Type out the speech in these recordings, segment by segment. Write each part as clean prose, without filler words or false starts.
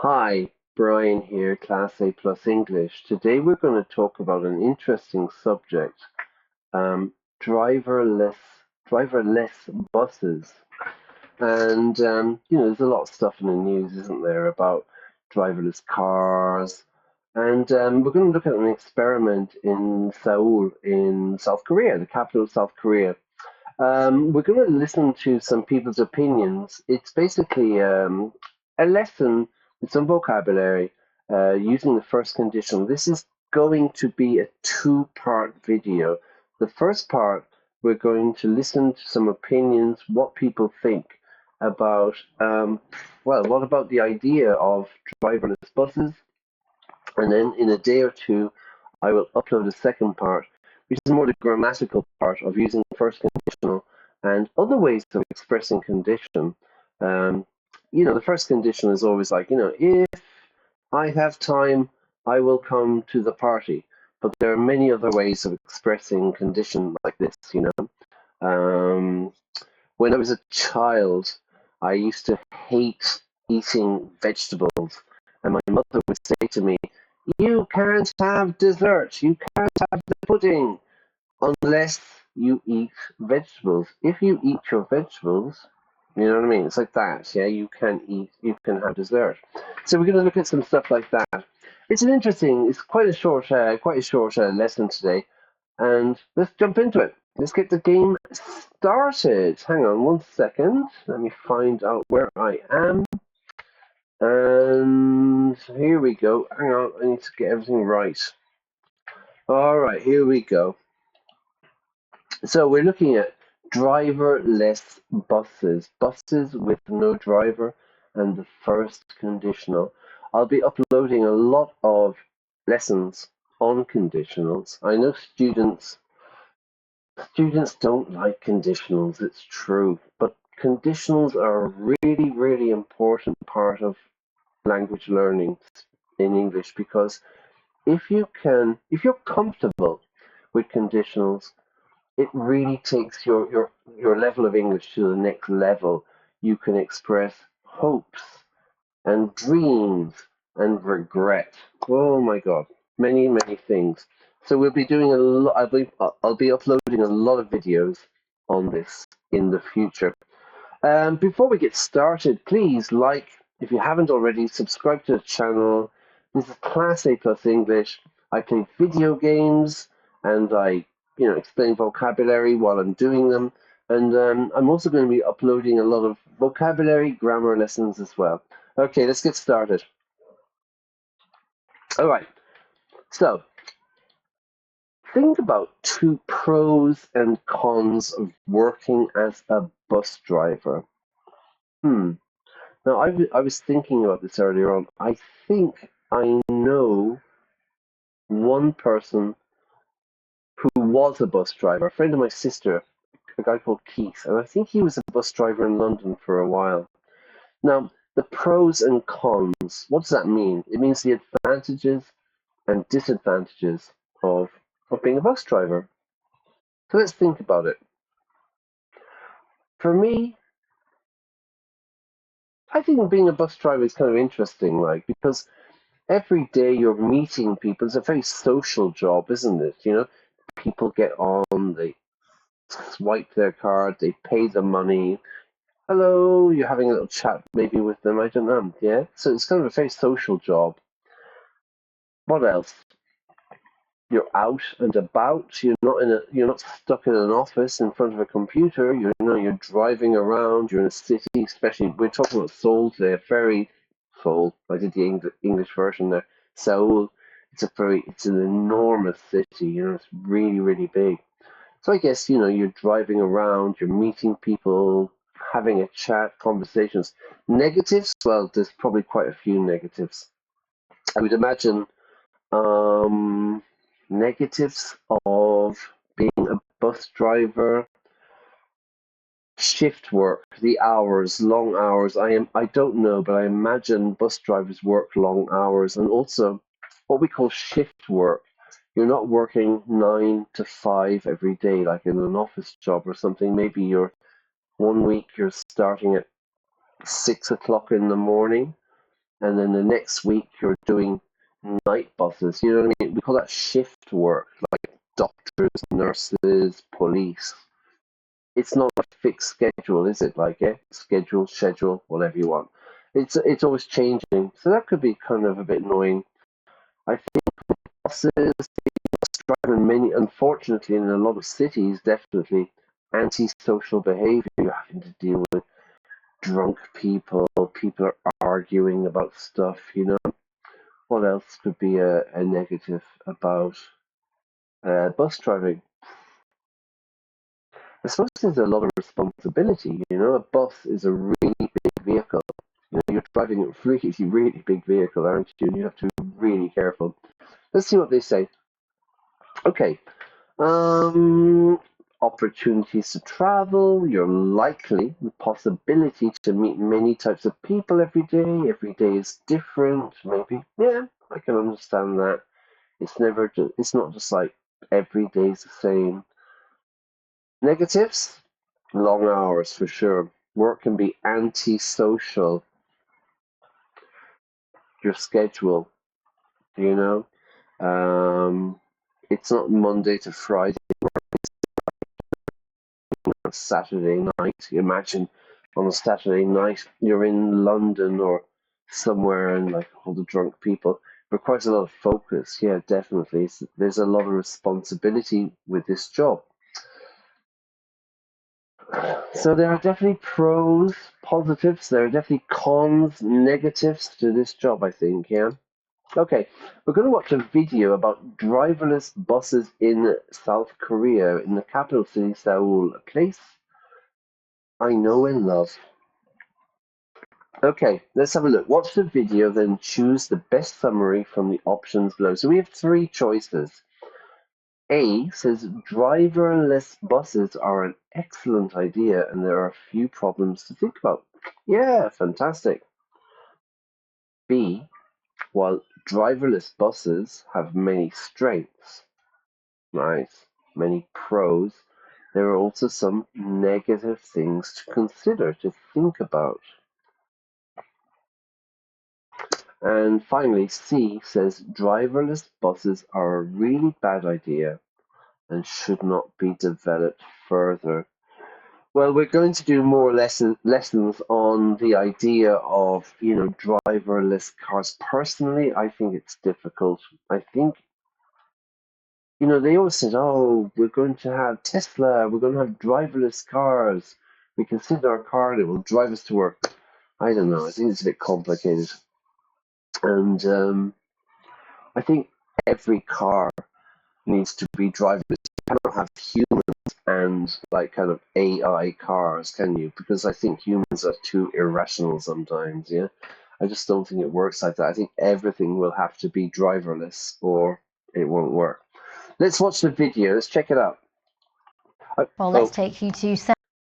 Hi, Brian here, Class A Plus English. Today we're going to talk about an interesting subject, um, driverless, driverless buses. And there's a lot of stuff in the news, isn't there, about driverless cars. And we're going to look at an experiment in Seoul, in South Korea, the capital of South Korea. We're going to listen to some people's opinions. It's basically a lesson with some vocabulary using the first conditional. This is going to be a two-part video. The first part, we're going to listen to some opinions, what people think about, what about the idea of driverless buses? And then in a day or two, I will upload a second part, which is more the grammatical part of using first conditional and other ways of expressing condition. Um, the first condition is always like, if I have time, I will come to the party. But there are many other ways of expressing condition like this. Um, when I was a child, I used to hate eating vegetables, and my mother would say to me, "You can't have dessert, you can't have the pudding unless you eat vegetables. If you eat your vegetables, you know what I mean? It's like that, yeah, you can have dessert." So we're going to look at some stuff like that. It's quite a short lesson today, and let's jump into it. Let's get the game started. Hang on one second. Let me find out where I am. And here we go. Hang on, I need to get everything right. All right, here we go. So we're looking at driverless buses, buses with no driver, and the first conditional. I'll be uploading a lot of lessons on conditionals. I know students don't like conditionals, it's true, but conditionals are a really, really important part of language learning in English because if you're comfortable with conditionals, it really takes your level of English to the next level. You can express hopes and dreams and regret. Oh my God, many, many things. So we'll be doing a lot. I'll be uploading a lot of videos on this in the future. Before we get started, please like, if you haven't already, subscribe to the channel. This is Class A Plus English. I play video games and I, explain vocabulary while I'm doing them. And I'm also going to be uploading a lot of vocabulary, grammar lessons as well. Okay, let's get started. All right, so think about two pros and cons of working as a bus driver. Now, I was thinking about this earlier on. I think I know one person who was a bus driver, a friend of my sister, a guy called Keith, and I think he was a bus driver in London for a while. Now, the pros and cons, what does that mean? It means the advantages and disadvantages of being a bus driver. So let's think about it. For me, I think being a bus driver is kind of interesting, like, because every day you're meeting people. It's a very social job, isn't it? People get on, they swipe their card, they pay the money. Hello, you're having a little chat maybe with them, I don't know, yeah? So it's kind of a very social job. What else? You're out and about. You're not stuck in an office in front of a computer. You're driving around. You're in a city, especially we're talking about Seoul today. Very Seoul. I did the English version there. Seoul. It's an enormous city. It's really, really big. So I guess you're driving around. You're meeting people, having a chat, conversations. Negatives? Well, there's probably quite a few negatives. I would imagine um, negatives of being a bus driver, shift work, the hours, long hours. I don't know, but I imagine bus drivers work long hours, and also what we call shift work. You're not working 9 to 5 every day like in an office job or something. Maybe you're 1 week you're starting at 6 o'clock in the morning and then the next week you're doing night buses. You know what I mean? We call that shift work, like doctors, nurses, police. It's not a fixed schedule, is it? Like, yeah, schedule, whatever you want. It's always changing, so that could be kind of a bit annoying. I think buses, driving many, unfortunately, in a lot of cities, definitely antisocial behavior. You're having to deal with drunk people. People are arguing about stuff. You know, what else could be a negative about bus driving? I suppose there's a lot of responsibility. You know, a bus is a really big vehicle. You know, you're driving a really, really big vehicle, aren't you? And you have to be really careful. Let's see what they say. Okay. Um, Opportunities to travel. You're likely the possibility to meet many types of people every day. Every day is different. Maybe, yeah, I can understand that. It's not just like every day's the same. Negatives, long hours for sure. Work can be antisocial. Your schedule, you know. It's not Monday to Friday, Saturday night. Imagine on a Saturday night you're in London or somewhere and like all the drunk people. Requires a lot of focus. Yeah, definitely. There's a lot of responsibility with this job. So there are definitely pros, positives. There are definitely cons, negatives to this job, I think. Yeah. Okay, we're going to watch a video about driverless buses in South Korea, in the capital city, Seoul, a place I know and love. Okay, let's have a look. Watch the video, then choose the best summary from the options below. So we have three choices. A says driverless buses are an excellent idea and there are a few problems to think about. Yeah, fantastic. B, while driverless buses have many strengths, nice, many pros, there are also some negative things to consider, to think about. And finally, C says driverless buses are a really bad idea and should not be developed further. Well, we're going to do more lessons on the idea of, driverless cars. Personally, I think it's difficult. I think, they always said, oh, we're going to have Tesla, we're going to have driverless cars. We can sit in our car and it will drive us to work. I don't know. I think it's a bit complicated. And I think every car needs to be driverless. You cannot have humans and like kind of AI cars, can you? Because I think humans are too irrational sometimes, yeah? I just don't think it works like that. I think everything will have to be driverless or it won't work. Let's watch the video. Let's check it out. Well, let's take you to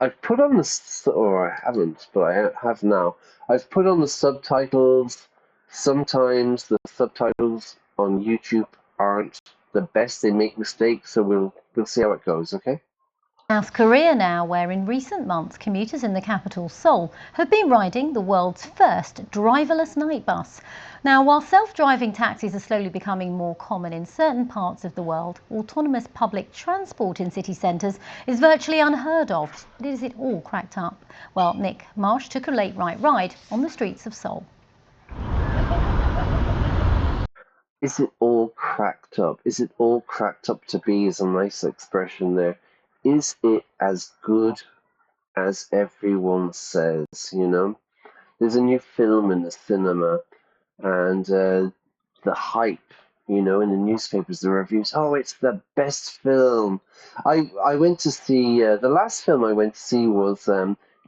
I've put on the, or I haven't, but I have now. I've put on the subtitles. Sometimes the subtitles on YouTube aren't the best. They make mistakes, so we'll see how it goes, okay? South Korea now, where in recent months commuters in the capital Seoul have been riding the world's first driverless night bus. Now, while self-driving taxis are slowly becoming more common in certain parts of the world, autonomous public transport in city centres is virtually unheard of. But is it all cracked up? Well, Nick Marsh took a late night ride on the streets of Seoul. Is it all cracked up? Is it all cracked up to be is a nice expression there. Is it as good as everyone says, There's a new film in the cinema and the hype, in the newspapers, the reviews. Oh, it's the best film. I went to see the last film I went to see was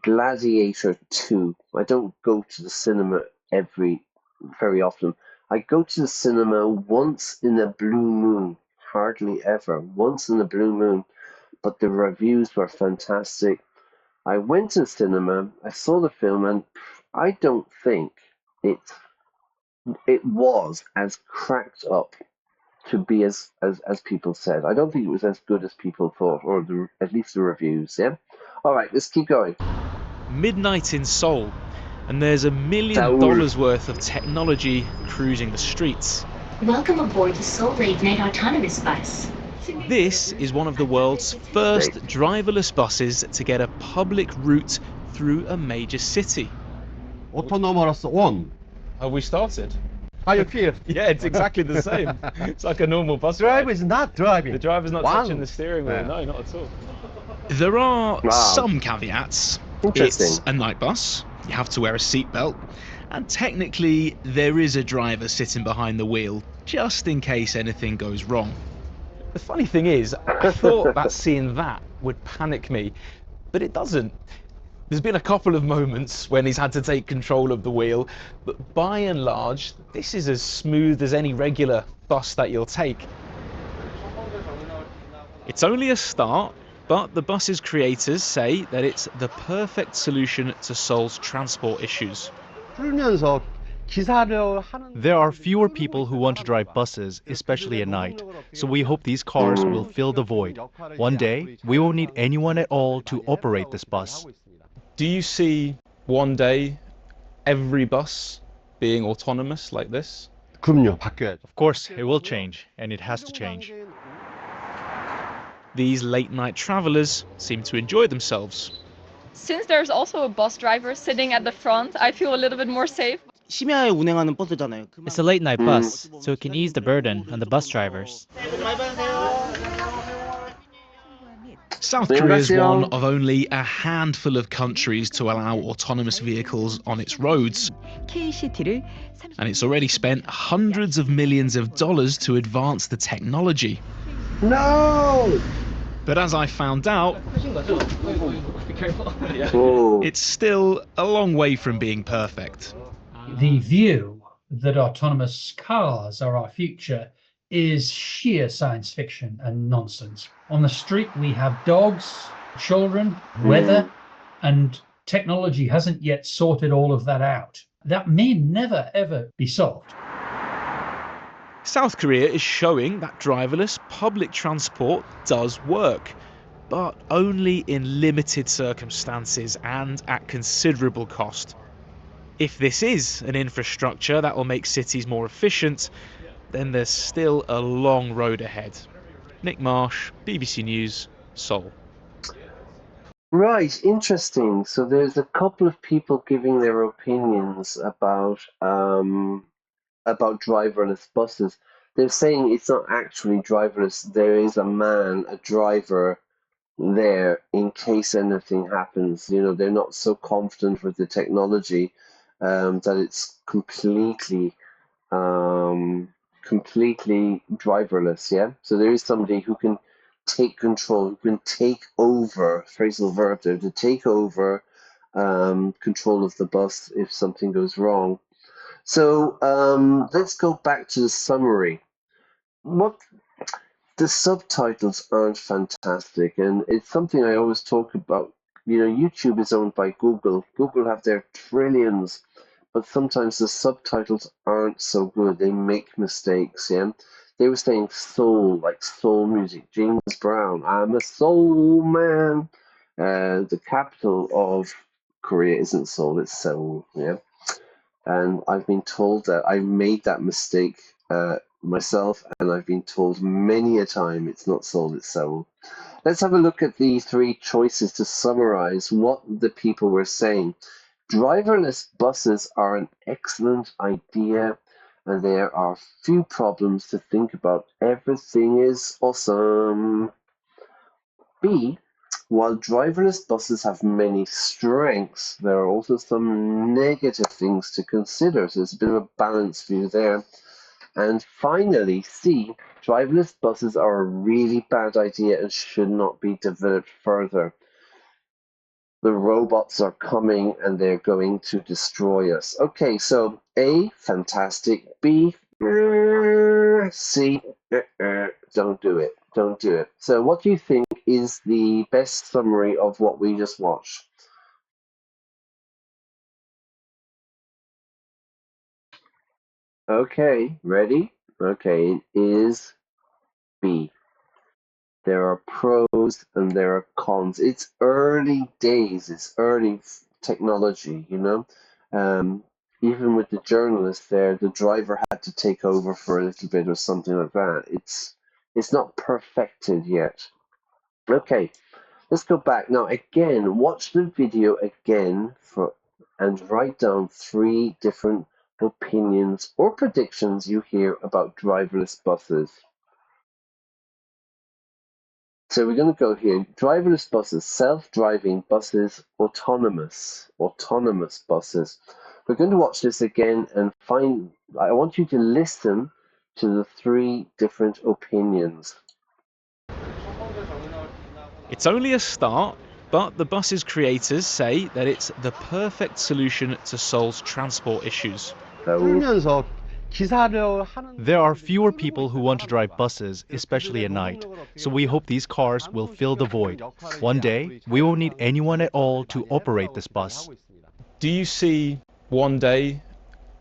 Gladiator 2. I don't go to the cinema very often. I go to the cinema once in a blue moon, hardly ever. Once in a blue moon, but the reviews were fantastic. I went to the cinema, I saw the film, and I don't think it was as cracked up to be as people said. I don't think it was as good as people thought, or at least the reviews. Yeah. All right, let's keep going. Midnight in Seoul. and there's $1 million Seoul. worth of technology cruising the streets. Welcome aboard the Seoul Late Night Autonomous Bus. This is one of the world's first driverless buses to get a public route through a major city. Autonomous on. Have we started? How you feel? Yeah, it's exactly the same. It's like a normal bus Driver ride. is not driving. The driver's not Wow. touching the steering wheel, Yeah. no, not at all. There are some caveats. Interesting. It's a night bus, you have to wear a seatbelt, and technically there is a driver sitting behind the wheel, just in case anything goes wrong. The funny thing is, I thought that seeing that would panic me, but it doesn't. There's been a couple of moments when he's had to take control of the wheel, but by and large, this is as smooth as any regular bus that you'll take. It's only a start, but the bus's creators say that it's the perfect solution to Seoul's transport issues. 풀면서 기사를 하는. There are fewer people who want to drive buses, especially at night, so we hope these cars will fill the void. One day, we won't need anyone at all to operate this bus. Do you see one day every bus being autonomous like this? 그럼요, 바뀌어야죠. Of course, it will change, and it has to change. These late night travellers seem to enjoy themselves. Since there's also a bus driver sitting at the front, I feel a little bit more safe. 심야에 운행하는 버스잖아요. It's a late night bus, so it can ease the burden on the bus drivers. South Korea is one of only a handful of countries to allow autonomous vehicles on its roads, and it's already spent hundreds of millions of dollars to advance the technology. No! But as I found out, Whoa. it's still a long way from being perfect. The view that autonomous cars are our future is sheer science fiction and nonsense. On the street, we have dogs, children, weather, and technology hasn't yet sorted all of that out. That may never, ever be solved. South Korea is showing that driverless public transport does work, but only in limited circumstances and at considerable cost. If this is an infrastructure that will make cities more efficient, then there's still a long road ahead. Nick Marsh, BBC News, Seoul. Right, interesting. So there's a couple of people giving their opinions about driverless buses. They're saying it's not actually driverless. There is a man, a driver there in case anything happens. You know, they're not so confident with the technology that it's completely driverless. Yeah. So there is somebody who can take control, who can take over, phrasal verb there, to take over control of the bus if something goes wrong. So let's go back to the summary. The subtitles aren't fantastic, and it's something I always talk about. You know, YouTube is owned by Google. Google have their trillions, but sometimes the subtitles aren't so good. They make mistakes, yeah? They were saying soul, like soul music. James Brown, I'm a soul man. The capital of Korea isn't Seoul, it's Seoul, yeah? And I've been told that I made that mistake myself, and I've been told many a time it's not Seoul, it's Seoul. Let's have a look at the three choices to summarize what the people were saying. Driverless buses are an excellent idea, and there are few problems to think about. Everything is awesome. B, while driverless buses have many strengths, there are also some negative things to consider. So there's a bit of a balanced view there. And finally, C, driverless buses are a really bad idea and should not be developed further. The robots are coming and they're going to destroy us. Okay, so A, fantastic. B, C, don't do it. Don't do it. So what do you think is the best summary of what we just watched? Okay, ready? Okay, it is B. There are pros and there are cons. It's early days, it's early technology, you know. even with the journalist there, the driver had to take over for a little bit or something like that. It's not perfected yet. Okay, let's go back. Now again, watch the video again and write down 3 different opinions or predictions you hear about driverless buses. So we're going to go here. Driverless buses, self-driving buses, autonomous buses. We're going to watch this again and I want you to listen to the 3 different opinions. It's only a start, but the bus's creators say that it's the perfect solution to Seoul's transport issues. 울면서 기사를 하는 There are fewer people who want to drive buses, especially at night. So we hope these cars will fill the void. One day, we won't need anyone at all to operate this bus. Do you see one day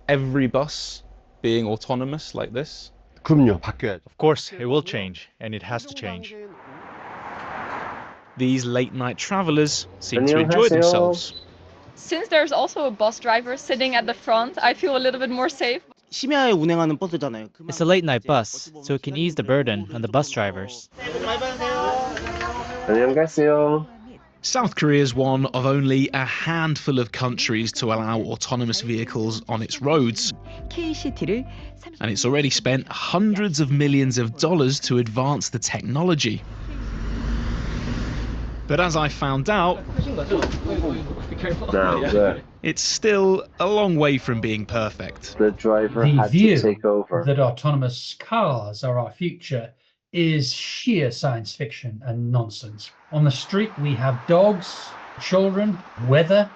every bus being autonomous like this? 그럼요, 바뀌어야죠. Of course, it will change, and it has to change. These late-night travelers seem to enjoy themselves. Since there's also a bus driver sitting at the front, I feel a little bit more safe. 심야에 운행하는 버스잖아요. It's a late night bus, so it can ease the burden on the bus drivers. 안녕하세요. South Korea is one of only a handful of countries to allow autonomous vehicles on its roads. And it's already spent hundreds of millions of dollars to advance the technology. But as I found out, it's still a long way from being perfect. The driver The had view to take over. that autonomous cars are our future is sheer science fiction and nonsense. On the street, we have dogs, children, weather,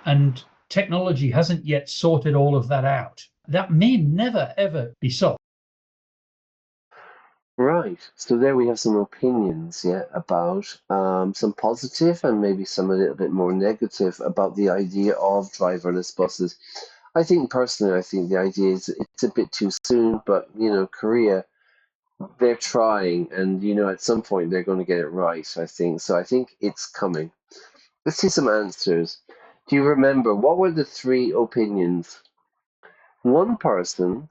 and technology hasn't yet sorted all of that out. That may never, ever be solved. Right, so there we have some opinions, about some positive and maybe some a little bit more negative about the idea of driverless buses. I think the idea is it's a bit too soon, but Korea, they're trying, and at some point they're going to get it right, I think. So I think it's coming. Let's see some answers. Do you remember what were the 3 opinions? One person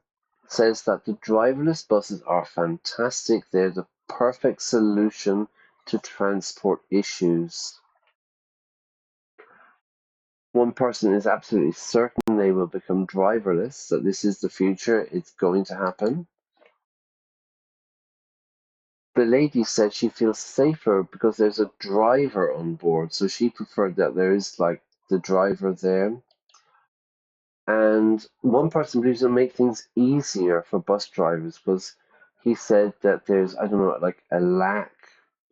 says that the driverless buses are fantastic. They're the perfect solution to transport issues. One person is absolutely certain they will become driverless, that this is the future, it's going to happen. The lady said she feels safer because there's a driver on board, so she preferred that there is the driver there. And one person believes it'll make things easier for bus drivers because he said that there's, a lack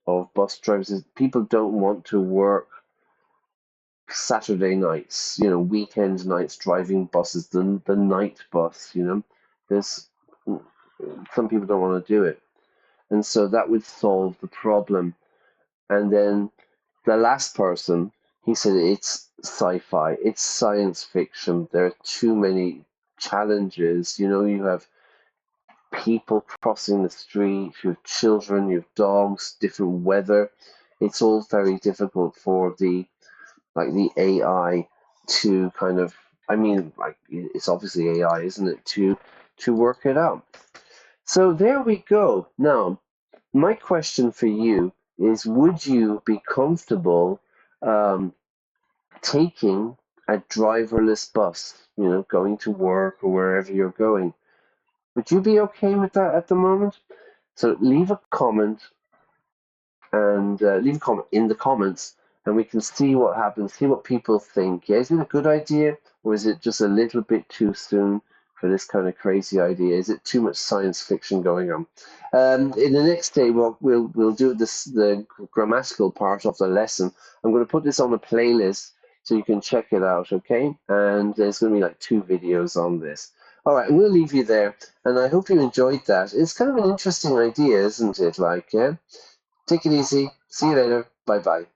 of bus drivers. People don't want to work Saturday nights, weekend nights driving buses, the night bus, There's some people don't want to do it. And so that would solve the problem. And then the last person, he said it's sci-fi, it's science fiction. There are too many challenges. You have people crossing the street, you have children, you have dogs, different weather. It's all very difficult for the AI to kind of, it's obviously AI, isn't it, to work it out. So there we go. Now, my question for you is, would you be comfortable taking a driverless bus, going to work or wherever you're going? Would you be okay with that at the moment? So leave a comment and leave a comment in the comments, and we can see what happens, see what people think. Yeah, is it a good idea, or is it just a little bit too soon for this kind of crazy idea? Is it too much science fiction going on? In the next day, we'll do the grammatical part of the lesson. I'm going to put this on a playlist so you can check it out, okay? And there's going to be 2 videos on this. All right, I'm going to leave you there, and I hope you enjoyed that. It's kind of an interesting idea, isn't it? Yeah? Take it easy. See you later. Bye-bye.